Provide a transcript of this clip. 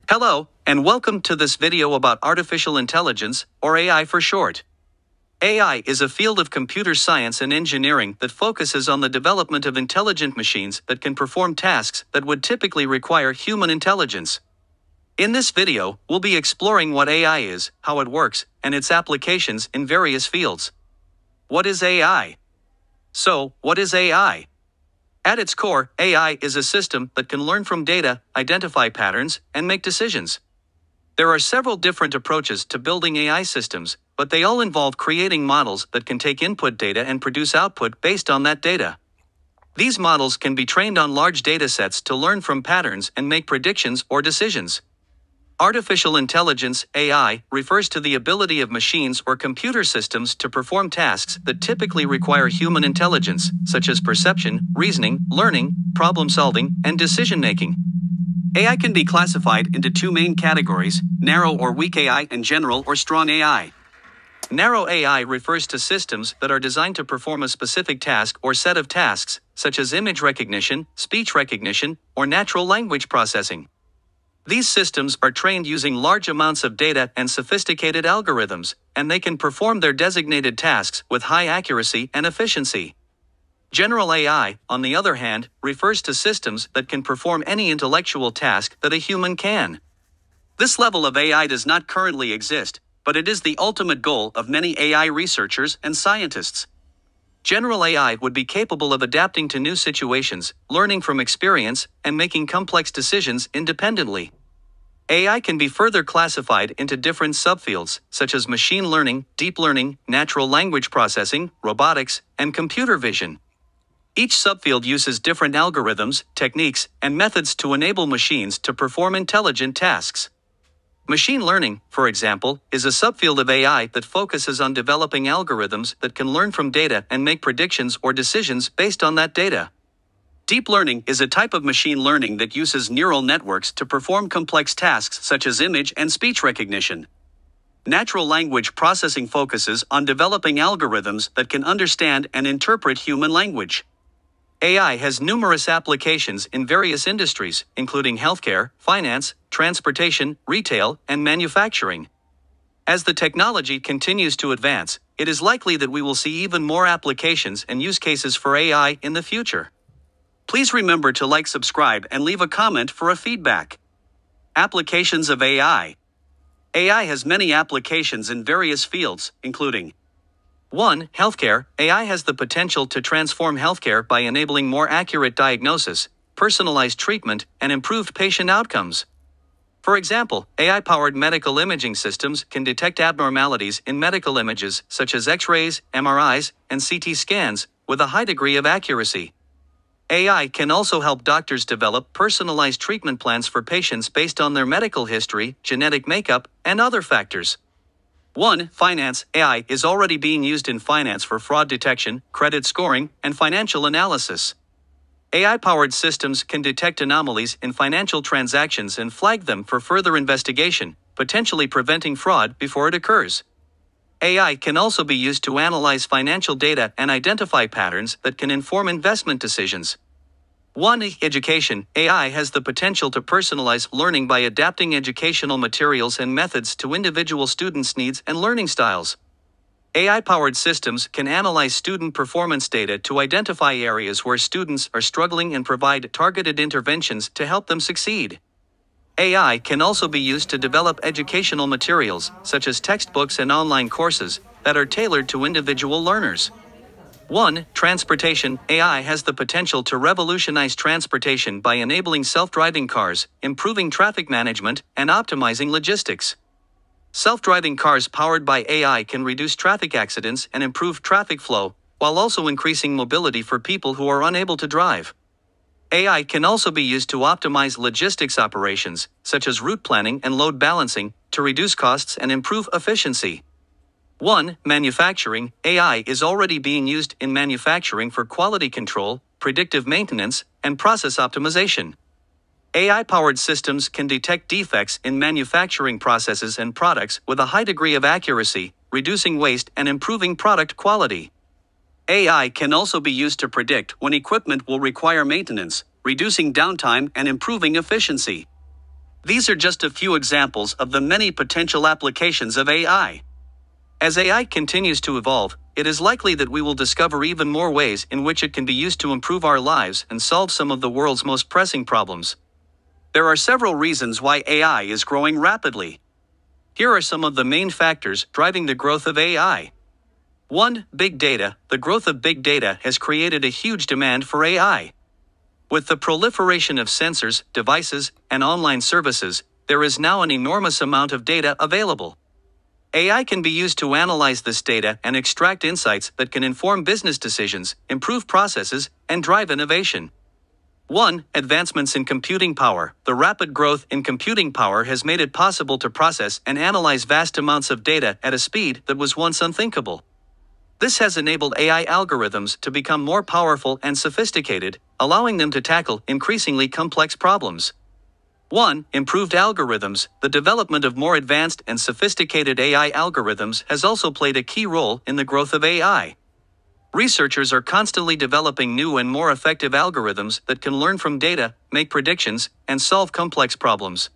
Hello, and welcome to this video about artificial intelligence, or AI for short. AI is a field of computer science and engineering that focuses on the development of intelligent machines that can perform tasks that would typically require human intelligence. In this video, we'll be exploring what AI is, how it works, and its applications in various fields. What is AI? So, what is AI? At its core, AI is a system that can learn from data, identify patterns, and make decisions. There are several different approaches to building AI systems, but they all involve creating models that can take input data and produce output based on that data. These models can be trained on large datasets to learn from patterns and make predictions or decisions. Artificial intelligence, AI, refers to the ability of machines or computer systems to perform tasks that typically require human intelligence, such as perception, reasoning, learning, problem-solving, and decision-making. AI can be classified into two main categories: narrow or weak AI and general or strong AI. Narrow AI refers to systems that are designed to perform a specific task or set of tasks, such as image recognition, speech recognition, or natural language processing. These systems are trained using large amounts of data and sophisticated algorithms, and they can perform their designated tasks with high accuracy and efficiency. General AI, on the other hand, refers to systems that can perform any intellectual task that a human can. This level of AI does not currently exist, but it is the ultimate goal of many AI researchers and scientists. General AI would be capable of adapting to new situations, learning from experience, and making complex decisions independently. AI can be further classified into different subfields, such as machine learning, deep learning, natural language processing, robotics, and computer vision. Each subfield uses different algorithms, techniques, and methods to enable machines to perform intelligent tasks. Machine learning, for example, is a subfield of AI that focuses on developing algorithms that can learn from data and make predictions or decisions based on that data. Deep learning is a type of machine learning that uses neural networks to perform complex tasks such as image and speech recognition. Natural language processing focuses on developing algorithms that can understand and interpret human language. AI has numerous applications in various industries, including healthcare, finance, transportation, retail, and manufacturing. As the technology continues to advance, it is likely that we will see even more applications and use cases for AI in the future. Please remember to like, subscribe, and leave a comment for a feedback. Applications of AI. AI has many applications in various fields, including 1. Healthcare. AI has the potential to transform healthcare by enabling more accurate diagnosis, personalized treatment, and improved patient outcomes. For example, AI-powered medical imaging systems can detect abnormalities in medical images such as X-rays, MRIs, and CT scans with a high degree of accuracy. AI can also help doctors develop personalized treatment plans for patients based on their medical history, genetic makeup, and other factors. 1. Finance. AI is already being used in finance for fraud detection, credit scoring, and financial analysis. AI-powered systems can detect anomalies in financial transactions and flag them for further investigation, potentially preventing fraud before it occurs. AI can also be used to analyze financial data and identify patterns that can inform investment decisions. 1. Education. AI has the potential to personalize learning by adapting educational materials and methods to individual students' needs and learning styles. AI-powered systems can analyze student performance data to identify areas where students are struggling and provide targeted interventions to help them succeed. AI can also be used to develop educational materials, such as textbooks and online courses, that are tailored to individual learners. 1. Transportation. AI has the potential to revolutionize transportation by enabling self-driving cars, improving traffic management, and optimizing logistics. Self-driving cars powered by AI can reduce traffic accidents and improve traffic flow, while also increasing mobility for people who are unable to drive. AI can also be used to optimize logistics operations, such as route planning and load balancing, to reduce costs and improve efficiency. 1. Manufacturing. AI is already being used in manufacturing for quality control, predictive maintenance, and process optimization. AI-powered systems can detect defects in manufacturing processes and products with a high degree of accuracy, reducing waste and improving product quality. AI can also be used to predict when equipment will require maintenance, reducing downtime and improving efficiency. These are just a few examples of the many potential applications of AI. As AI continues to evolve, it is likely that we will discover even more ways in which it can be used to improve our lives and solve some of the world's most pressing problems. There are several reasons why AI is growing rapidly. Here are some of the main factors driving the growth of AI. 1. Big data. The growth of big data has created a huge demand for AI. With the proliferation of sensors, devices, and online services, there is now an enormous amount of data available. AI can be used to analyze this data and extract insights that can inform business decisions, improve processes, and drive innovation. 1. Advancements in computing power. The rapid growth in computing power has made it possible to process and analyze vast amounts of data at a speed that was once unthinkable. This has enabled AI algorithms to become more powerful and sophisticated, allowing them to tackle increasingly complex problems. 1. Improved algorithms. The development of more advanced and sophisticated AI algorithms has also played a key role in the growth of AI. Researchers are constantly developing new and more effective algorithms that can learn from data, make predictions, and solve complex problems.